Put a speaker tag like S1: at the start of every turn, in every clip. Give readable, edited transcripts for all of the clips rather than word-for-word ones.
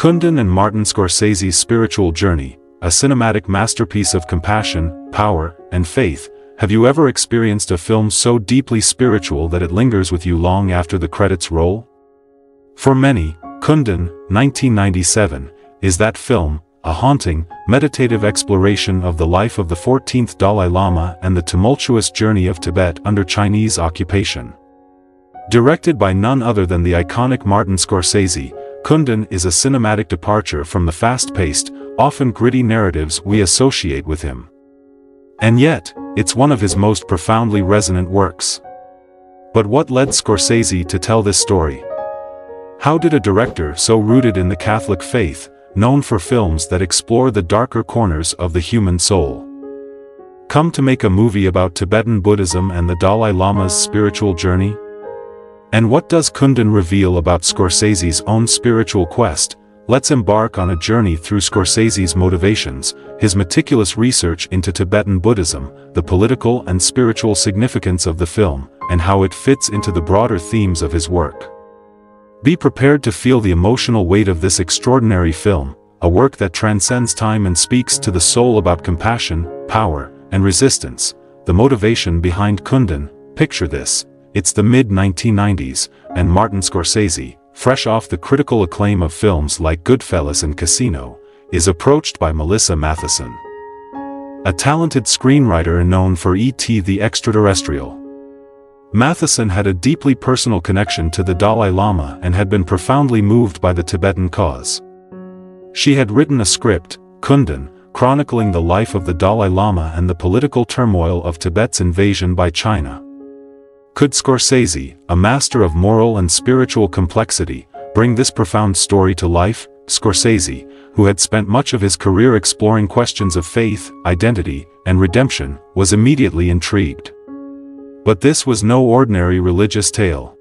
S1: Kundun and Martin Scorsese's spiritual journey, a cinematic masterpiece of compassion, power, and faith. Have you ever experienced a film so deeply spiritual that it lingers with you long after the credits roll? For many, Kundun, 1997, is that film, a haunting, meditative exploration of the life of the 14th Dalai Lama and the tumultuous journey of Tibet under Chinese occupation. Directed by none other than the iconic Martin Scorsese, Kundun is a cinematic departure from the fast-paced, often gritty narratives we associate with him. And yet, it's one of his most profoundly resonant works. But what led Scorsese to tell this story? How did a director so rooted in the Catholic faith, known for films that explore the darker corners of the human soul, come to make a movie about Tibetan Buddhism and the Dalai Lama's spiritual journey? And what does Kundun reveal about Scorsese's own spiritual quest? Let's embark on a journey through Scorsese's motivations, his meticulous research into Tibetan Buddhism, the political and spiritual significance of the film, and how it fits into the broader themes of his work. Be prepared to feel the emotional weight of this extraordinary film, a work that transcends time and speaks to the soul about compassion, power, and resistance. The motivation behind Kundun. Picture this. It's the mid-1990s, and Martin Scorsese, fresh off the critical acclaim of films like Goodfellas and Casino, is approached by Melissa Matheson, a talented screenwriter known for E.T. the Extraterrestrial. Matheson had a deeply personal connection to the Dalai Lama and had been profoundly moved by the Tibetan cause. She had written a script, Kundun, chronicling the life of the Dalai Lama and the political turmoil of Tibet's invasion by China. Could Scorsese, a master of moral and spiritual complexity, bring this profound story to life? Scorsese, who had spent much of his career exploring questions of faith, identity, and redemption, was immediately intrigued. But this was no ordinary religious tale.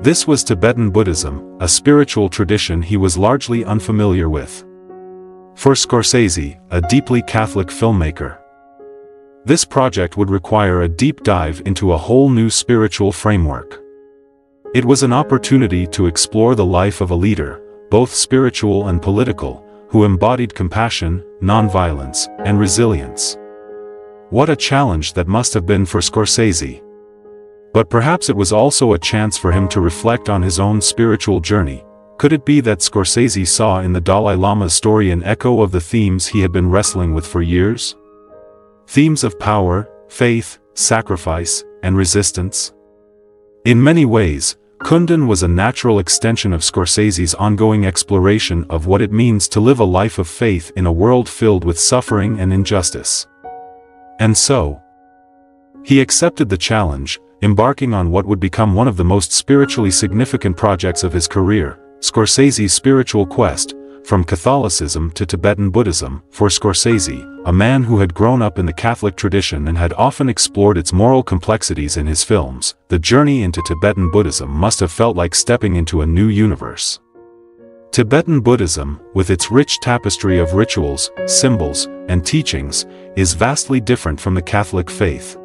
S1: This was Tibetan Buddhism, a spiritual tradition he was largely unfamiliar with. For Scorsese, a deeply Catholic filmmaker, this project would require a deep dive into a whole new spiritual framework. It was an opportunity to explore the life of a leader, both spiritual and political, who embodied compassion, nonviolence, and resilience. What a challenge that must have been for Scorsese. But perhaps it was also a chance for him to reflect on his own spiritual journey. Could it be that Scorsese saw in the Dalai Lama's story an echo of the themes he had been wrestling with for years? Themes of power, faith, sacrifice, and resistance? In many ways, Kundun was a natural extension of Scorsese's ongoing exploration of what it means to live a life of faith in a world filled with suffering and injustice. And so, he accepted the challenge, embarking on what would become one of the most spiritually significant projects of his career, Scorsese's spiritual quest, from Catholicism to Tibetan Buddhism. For Scorsese, a man who had grown up in the Catholic tradition and had often explored its moral complexities in his films, the journey into Tibetan Buddhism must have felt like stepping into a new universe. Tibetan Buddhism, with its rich tapestry of rituals, symbols, and teachings, is vastly different from the Catholic faith.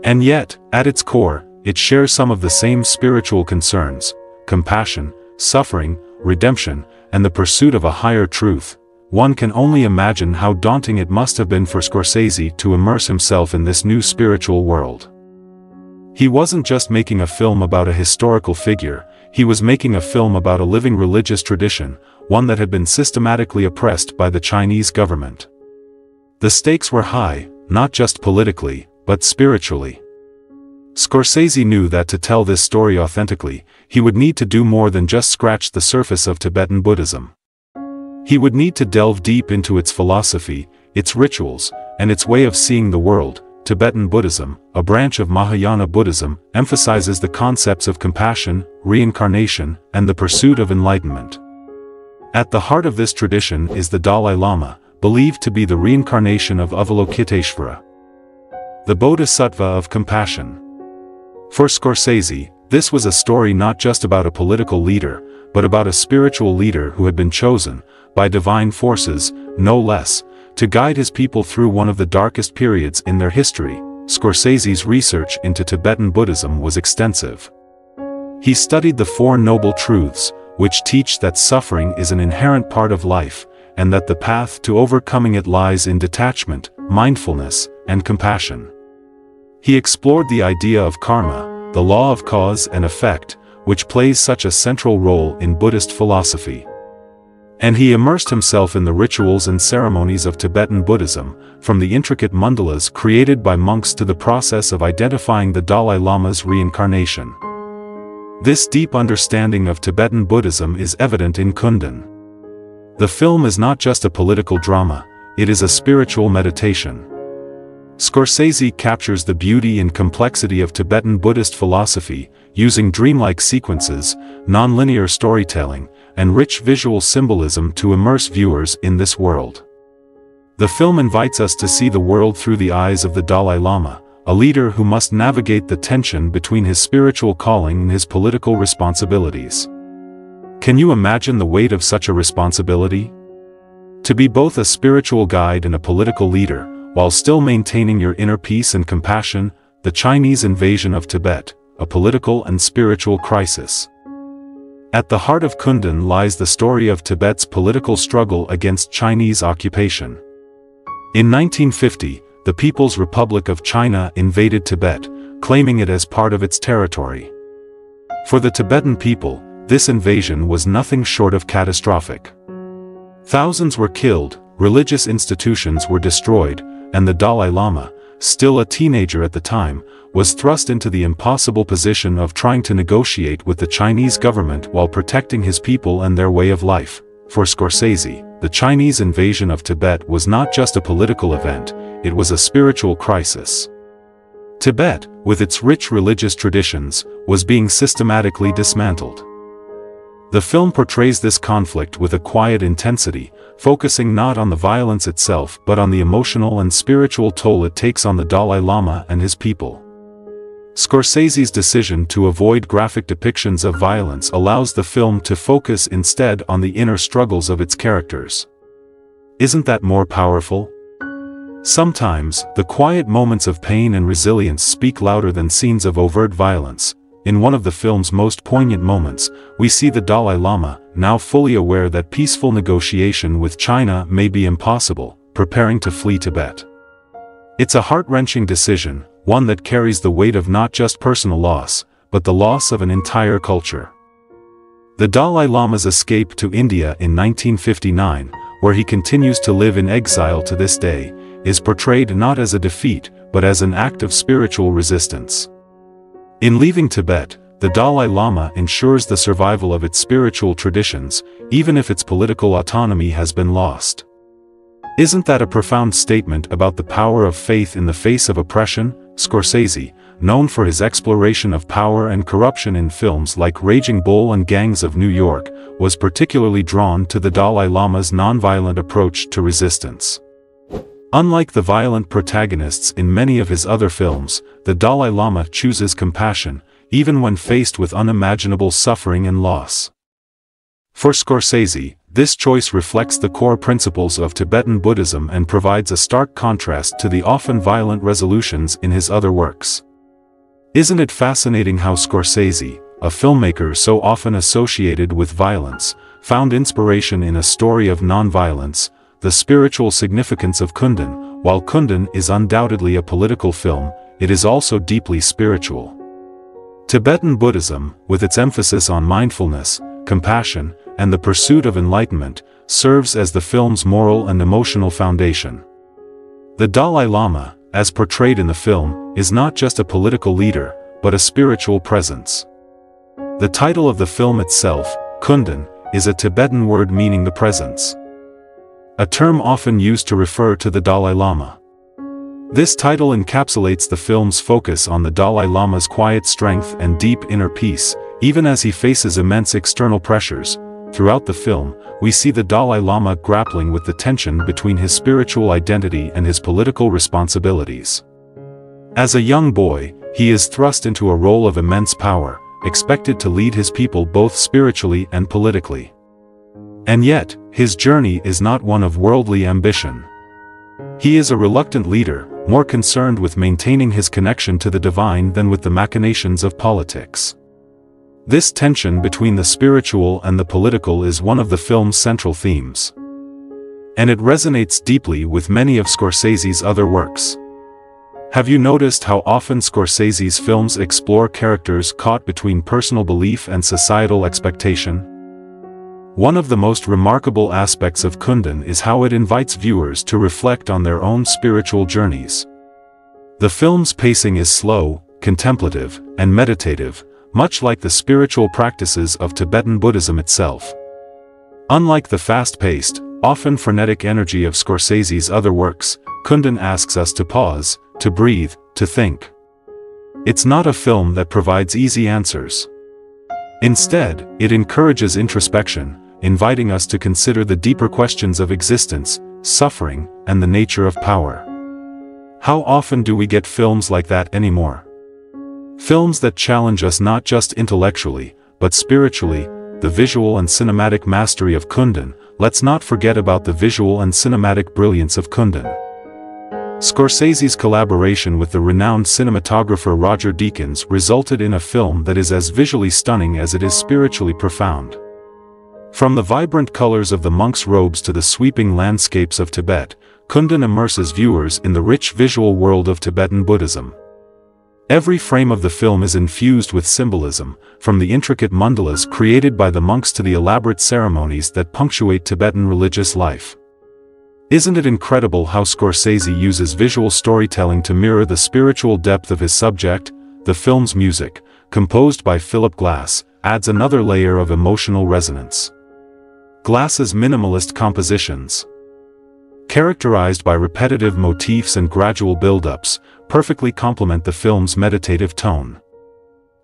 S1: And yet, at its core, it shares some of the same spiritual concerns: compassion, suffering, redemption, and the pursuit of a higher truth. One can only imagine how daunting it must have been for Scorsese to immerse himself in this new spiritual world. He wasn't just making a film about a historical figure, he was making a film about a living religious tradition, one that had been systematically oppressed by the Chinese government. The stakes were high, not just politically, but spiritually. Scorsese knew that to tell this story authentically, he would need to do more than just scratch the surface of Tibetan Buddhism. He would need to delve deep into its philosophy, its rituals, and its way of seeing the world. Tibetan Buddhism, a branch of Mahayana Buddhism, emphasizes the concepts of compassion, reincarnation, and the pursuit of enlightenment. At the heart of this tradition is the Dalai Lama, believed to be the reincarnation of Avalokiteshvara, the Bodhisattva of compassion. For Scorsese, this was a story not just about a political leader, but about a spiritual leader who had been chosen, by divine forces, no less, to guide his people through one of the darkest periods in their history. Scorsese's research into Tibetan Buddhism was extensive. He studied the Four Noble Truths, which teach that suffering is an inherent part of life, and that the path to overcoming it lies in detachment, mindfulness, and compassion. He explored the idea of karma, the law of cause and effect, which plays such a central role in Buddhist philosophy. And he immersed himself in the rituals and ceremonies of Tibetan Buddhism, from the intricate mandalas created by monks to the process of identifying the Dalai Lama's reincarnation. This deep understanding of Tibetan Buddhism is evident in Kundun. The film is not just a political drama, it is a spiritual meditation. Scorsese captures the beauty and complexity of Tibetan Buddhist philosophy, using dreamlike sequences, nonlinear storytelling, and rich visual symbolism to immerse viewers in this world. The film invites us to see the world through the eyes of the Dalai Lama, a leader who must navigate the tension between his spiritual calling and his political responsibilities. Can you imagine the weight of such a responsibility? To be both a spiritual guide and a political leader, while still maintaining your inner peace and compassion. The Chinese invasion of Tibet, a political and spiritual crisis. At the heart of Kundun lies the story of Tibet's political struggle against Chinese occupation. In 1950, the People's Republic of China invaded Tibet, claiming it as part of its territory. For the Tibetan people, this invasion was nothing short of catastrophic. Thousands were killed, religious institutions were destroyed, and the Dalai Lama, still a teenager at the time, was thrust into the impossible position of trying to negotiate with the Chinese government while protecting his people and their way of life. For Scorsese, the Chinese invasion of Tibet was not just a political event, it was a spiritual crisis. Tibet, with its rich religious traditions, was being systematically dismantled. The film portrays this conflict with a quiet intensity, focusing not on the violence itself but on the emotional and spiritual toll it takes on the Dalai Lama and his people. Scorsese's decision to avoid graphic depictions of violence allows the film to focus instead on the inner struggles of its characters. Isn't that more powerful? Sometimes, the quiet moments of pain and resilience speak louder than scenes of overt violence. In one of the film's most poignant moments, we see the Dalai Lama, now fully aware that peaceful negotiation with China may be impossible, preparing to flee Tibet. It's a heart-wrenching decision, one that carries the weight of not just personal loss, but the loss of an entire culture. The Dalai Lama's escape to India in 1959, where he continues to live in exile to this day, is portrayed not as a defeat, but as an act of spiritual resistance. In leaving Tibet, the Dalai Lama ensures the survival of its spiritual traditions, even if its political autonomy has been lost. Isn't that a profound statement about the power of faith in the face of oppression? Scorsese, known for his exploration of power and corruption in films like Raging Bull and Gangs of New York, was particularly drawn to the Dalai Lama's nonviolent approach to resistance. Unlike the violent protagonists in many of his other films, the Dalai Lama chooses compassion, even when faced with unimaginable suffering and loss. For Scorsese, this choice reflects the core principles of Tibetan Buddhism and provides a stark contrast to the often violent resolutions in his other works. Isn't it fascinating how Scorsese, a filmmaker so often associated with violence, found inspiration in a story of nonviolence? The spiritual significance of Kundun. While Kundun is undoubtedly a political film, it is also deeply spiritual. Tibetan Buddhism, with its emphasis on mindfulness, compassion, and the pursuit of enlightenment, serves as the film's moral and emotional foundation. The Dalai Lama, as portrayed in the film, is not just a political leader, but a spiritual presence. The title of the film itself, Kundun, is a Tibetan word meaning the presence, a term often used to refer to the Dalai Lama. This title encapsulates the film's focus on the Dalai Lama's quiet strength and deep inner peace, even as he faces immense external pressures. Throughout the film, we see the Dalai Lama grappling with the tension between his spiritual identity and his political responsibilities. As a young boy, he is thrust into a role of immense power, expected to lead his people both spiritually and politically. And yet, his journey is not one of worldly ambition. He is a reluctant leader, more concerned with maintaining his connection to the divine than with the machinations of politics. This tension between the spiritual and the political is one of the film's central themes. And it resonates deeply with many of Scorsese's other works. Have you noticed how often Scorsese's films explore characters caught between personal belief and societal expectation? One of the most remarkable aspects of Kundun is how it invites viewers to reflect on their own spiritual journeys. The film's pacing is slow, contemplative, and meditative, much like the spiritual practices of Tibetan Buddhism itself. Unlike the fast-paced, often frenetic energy of Scorsese's other works, Kundun asks us to pause, to breathe, to think. It's not a film that provides easy answers. Instead, it encourages introspection, inviting us to consider the deeper questions of existence, suffering, and the nature of power. How often do we get films like that anymore? Films that challenge us not just intellectually, but spiritually. The visual and cinematic mastery of Kundun. Let's not forget about the visual and cinematic brilliance of Kundun. Scorsese's collaboration with the renowned cinematographer Roger Deakins resulted in a film that is as visually stunning as it is spiritually profound. From the vibrant colors of the monks' robes to the sweeping landscapes of Tibet, Kundun immerses viewers in the rich visual world of Tibetan Buddhism. Every frame of the film is infused with symbolism, from the intricate mandalas created by the monks to the elaborate ceremonies that punctuate Tibetan religious life. Isn't it incredible how Scorsese uses visual storytelling to mirror the spiritual depth of his subject? The film's music, composed by Philip Glass, adds another layer of emotional resonance. Glass's minimalist compositions, characterized by repetitive motifs and gradual build-ups, perfectly complement the film's meditative tone.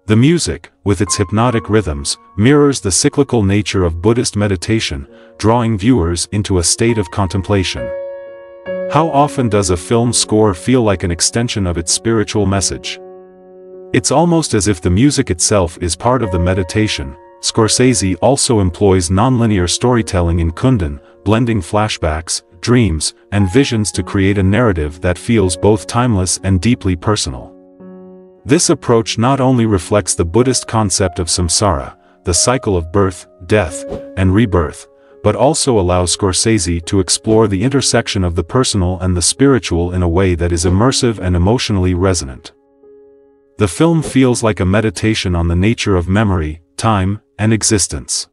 S1: The music, with its hypnotic rhythms, mirrors the cyclical nature of Buddhist meditation, drawing viewers into a state of contemplation. How often does a film score feel like an extension of its spiritual message? It's almost as if the music itself is part of the meditation. Scorsese also employs nonlinear storytelling in Kundun, blending flashbacks, dreams, and visions to create a narrative that feels both timeless and deeply personal. This approach not only reflects the Buddhist concept of samsara, the cycle of birth, death, and rebirth, but also allows Scorsese to explore the intersection of the personal and the spiritual in a way that is immersive and emotionally resonant. The film feels like a meditation on the nature of memory, time, and existence.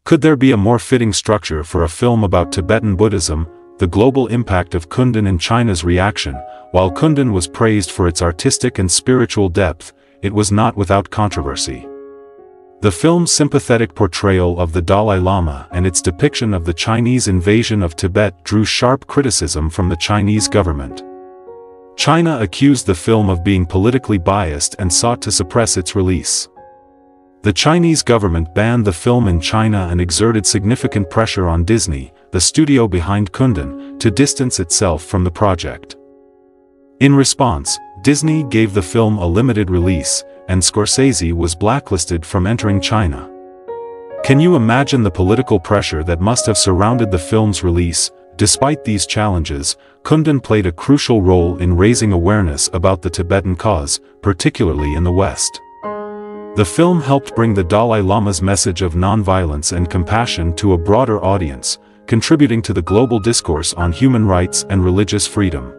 S1: Could there be a more fitting structure for a film about Tibetan Buddhism? The global impact of Kundun and China's reaction. While Kundun was praised for its artistic and spiritual depth, it was not without controversy. The film's sympathetic portrayal of the Dalai Lama and its depiction of the Chinese invasion of Tibet drew sharp criticism from the Chinese government. China accused the film of being politically biased and sought to suppress its release. The Chinese government banned the film in China and exerted significant pressure on Disney, the studio behind Kundun, to distance itself from the project. In response, Disney gave the film a limited release, and Scorsese was blacklisted from entering China. Can you imagine the political pressure that must have surrounded the film's release? Despite these challenges, Kundun played a crucial role in raising awareness about the Tibetan cause, particularly in the West. The film helped bring the Dalai Lama's message of nonviolence and compassion to a broader audience, contributing to the global discourse on human rights and religious freedom.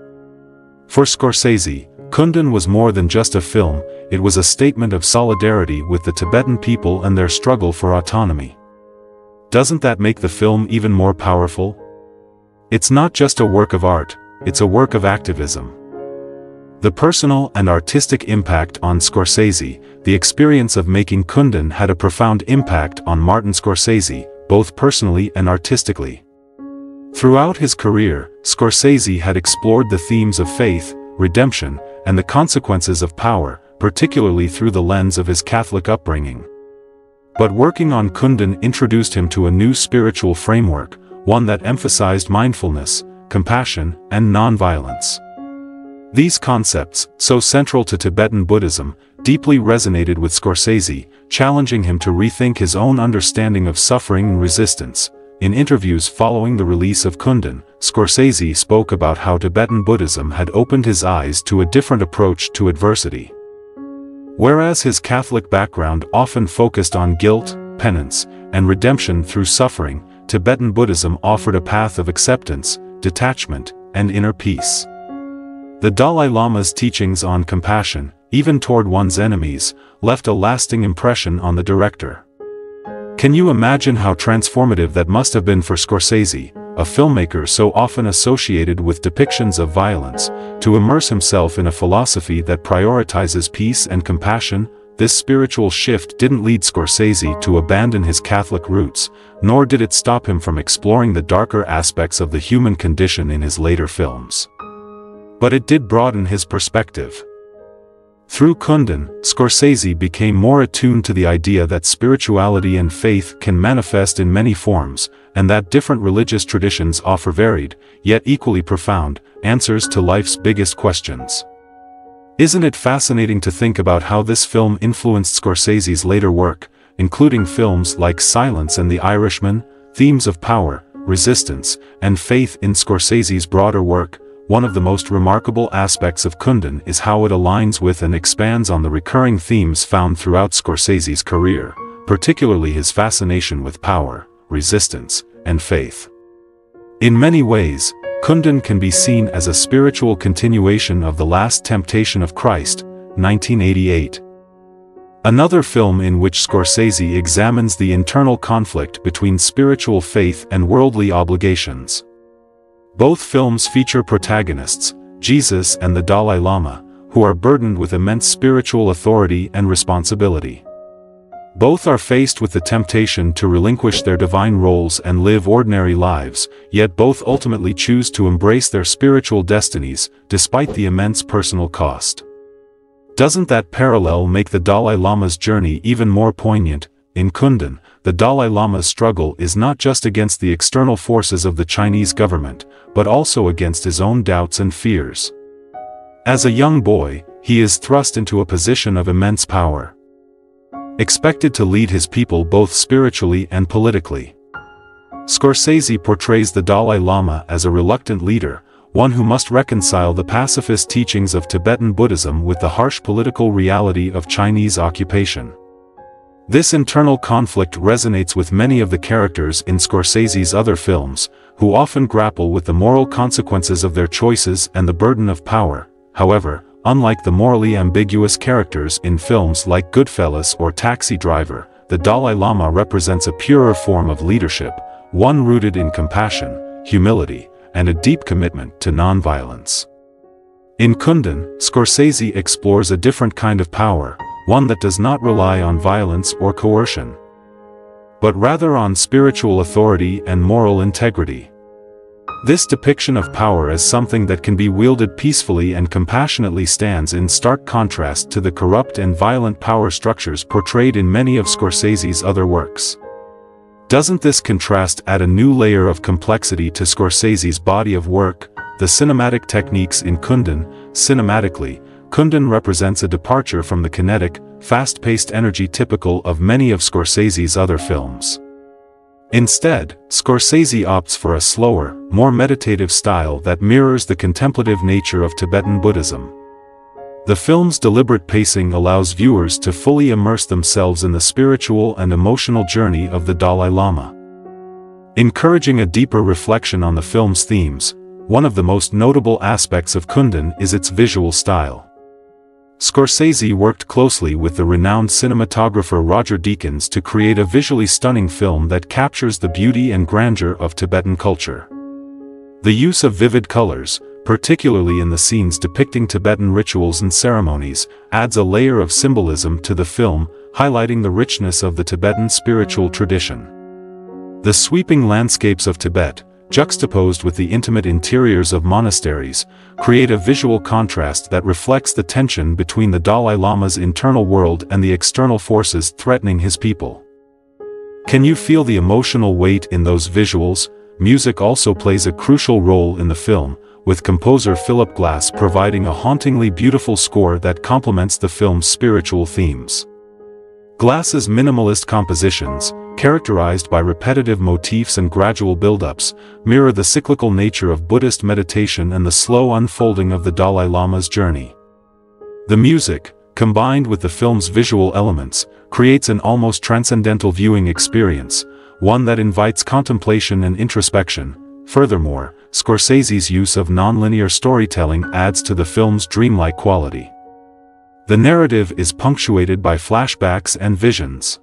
S1: For Scorsese, Kundun was more than just a film, it was a statement of solidarity with the Tibetan people and their struggle for autonomy. Doesn't that make the film even more powerful? It's not just a work of art, it's a work of activism. The personal and artistic impact on Scorsese. The experience of making Kundun had a profound impact on Martin Scorsese, both personally and artistically. Throughout his career, Scorsese had explored the themes of faith, redemption, and the consequences of power, particularly through the lens of his Catholic upbringing. But working on Kundun introduced him to a new spiritual framework, one that emphasized mindfulness, compassion, and nonviolence. These concepts, so central to Tibetan Buddhism, deeply resonated with Scorsese, challenging him to rethink his own understanding of suffering and resistance. In interviews following the release of Kundun, Scorsese spoke about how Tibetan Buddhism had opened his eyes to a different approach to adversity. Whereas his Catholic background often focused on guilt, penance, and redemption through suffering, Tibetan Buddhism offered a path of acceptance, detachment, and inner peace. The Dalai Lama's teachings on compassion, even toward one's enemies, left a lasting impression on the director. Can you imagine how transformative that must have been for Scorsese, a filmmaker so often associated with depictions of violence, to immerse himself in a philosophy that prioritizes peace and compassion? This spiritual shift didn't lead Scorsese to abandon his Catholic roots, nor did it stop him from exploring the darker aspects of the human condition in his later films. But it did broaden his perspective. Through Kundun, Scorsese became more attuned to the idea that spirituality and faith can manifest in many forms, and that different religious traditions offer varied, yet equally profound, answers to life's biggest questions. Isn't it fascinating to think about how this film influenced Scorsese's later work, including films like Silence and The Irishman? Themes of power, resistance, and faith in Scorsese's broader work. One of the most remarkable aspects of Kundun is how it aligns with and expands on the recurring themes found throughout Scorsese's career, particularly his fascination with power, resistance, and faith. In many ways, Kundun can be seen as a spiritual continuation of The Last Temptation of Christ, 1988. Another film in which Scorsese examines the internal conflict between spiritual faith and worldly obligations. Both films feature protagonists, Jesus and the Dalai Lama, who are burdened with immense spiritual authority and responsibility. Both are faced with the temptation to relinquish their divine roles and live ordinary lives, yet both ultimately choose to embrace their spiritual destinies, despite the immense personal cost. Doesn't that parallel make the Dalai Lama's journey even more poignant? In Kundun, the Dalai Lama's struggle is not just against the external forces of the Chinese government, but also against his own doubts and fears. As a young boy, he is thrust into a position of immense power, expected to lead his people both spiritually and politically. Scorsese portrays the Dalai Lama as a reluctant leader, one who must reconcile the pacifist teachings of Tibetan Buddhism with the harsh political reality of Chinese occupation. This internal conflict resonates with many of the characters in Scorsese's other films, who often grapple with the moral consequences of their choices and the burden of power. However, unlike the morally ambiguous characters in films like Goodfellas or Taxi Driver, the Dalai Lama represents a purer form of leadership, one rooted in compassion, humility, and a deep commitment to nonviolence. In Kundun, Scorsese explores a different kind of power, one that does not rely on violence or coercion, but rather on spiritual authority and moral integrity. This depiction of power as something that can be wielded peacefully and compassionately stands in stark contrast to the corrupt and violent power structures portrayed in many of Scorsese's other works. Doesn't this contrast add a new layer of complexity to Scorsese's body of work? The cinematic techniques in Kundun. Cinematically, Kundun represents a departure from the kinetic, fast-paced energy typical of many of Scorsese's other films. Instead, Scorsese opts for a slower, more meditative style that mirrors the contemplative nature of Tibetan Buddhism. The film's deliberate pacing allows viewers to fully immerse themselves in the spiritual and emotional journey of the Dalai Lama. Encouraging a deeper reflection on the film's themes, one of the most notable aspects of Kundun is its visual style. Scorsese worked closely with the renowned cinematographer Roger Deakins to create a visually stunning film that captures the beauty and grandeur of Tibetan culture. The use of vivid colors, particularly in the scenes depicting Tibetan rituals and ceremonies, adds a layer of symbolism to the film, highlighting the richness of the Tibetan spiritual tradition. The sweeping landscapes of Tibet, juxtaposed with the intimate interiors of monasteries, create a visual contrast that reflects the tension between the Dalai Lama's internal world and the external forces threatening his people. Can you feel the emotional weight in those visuals? Music also plays a crucial role in the film, with composer Philip Glass providing a hauntingly beautiful score that complements the film's spiritual themes. Glass's minimalist compositions, characterized by repetitive motifs and gradual build-ups, mirror the cyclical nature of Buddhist meditation and the slow unfolding of the Dalai Lama's journey. The music, combined with the film's visual elements, creates an almost transcendental viewing experience, one that invites contemplation and introspection. Furthermore, Scorsese's use of nonlinear storytelling adds to the film's dreamlike quality. The narrative is punctuated by flashbacks and visions,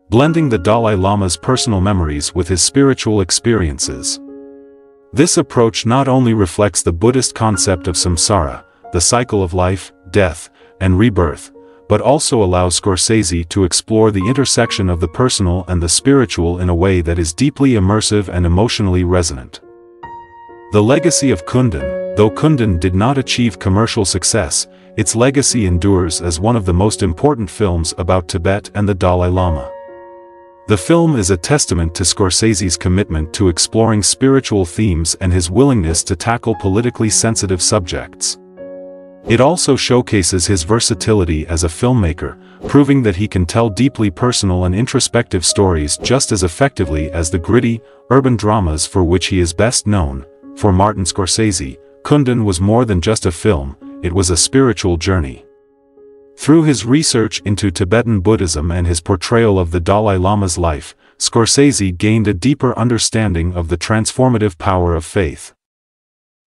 S1: blending the Dalai Lama's personal memories with his spiritual experiences. This approach not only reflects the Buddhist concept of samsara, the cycle of life, death, and rebirth, but also allows Scorsese to explore the intersection of the personal and the spiritual in a way that is deeply immersive and emotionally resonant. The legacy of Kundun. Though Kundun did not achieve commercial success, its legacy endures as one of the most important films about Tibet and the Dalai Lama. The film is a testament to Scorsese's commitment to exploring spiritual themes and his willingness to tackle politically sensitive subjects. It also showcases his versatility as a filmmaker, proving that he can tell deeply personal and introspective stories just as effectively as the gritty, urban dramas for which he is best known. For Martin Scorsese, Kundun was more than just a film, it was a spiritual journey. Through his research into Tibetan Buddhism and his portrayal of the Dalai Lama's life, Scorsese gained a deeper understanding of the transformative power of faith.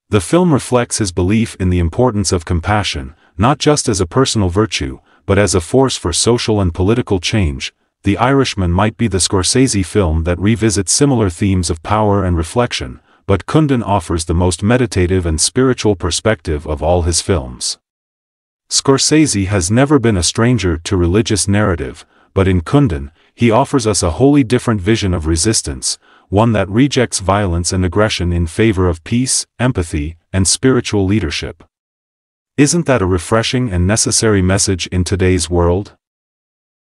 S1: The film reflects his belief in the importance of compassion, not just as a personal virtue, but as a force for social and political change. The Irishman might be the Scorsese film that revisits similar themes of power and reflection, but Kundun offers the most meditative and spiritual perspective of all his films. Scorsese has never been a stranger to religious narrative, but in Kundun, he offers us a wholly different vision of resistance, one that rejects violence and aggression in favor of peace, empathy, and spiritual leadership. Isn't that a refreshing and necessary message in today's world?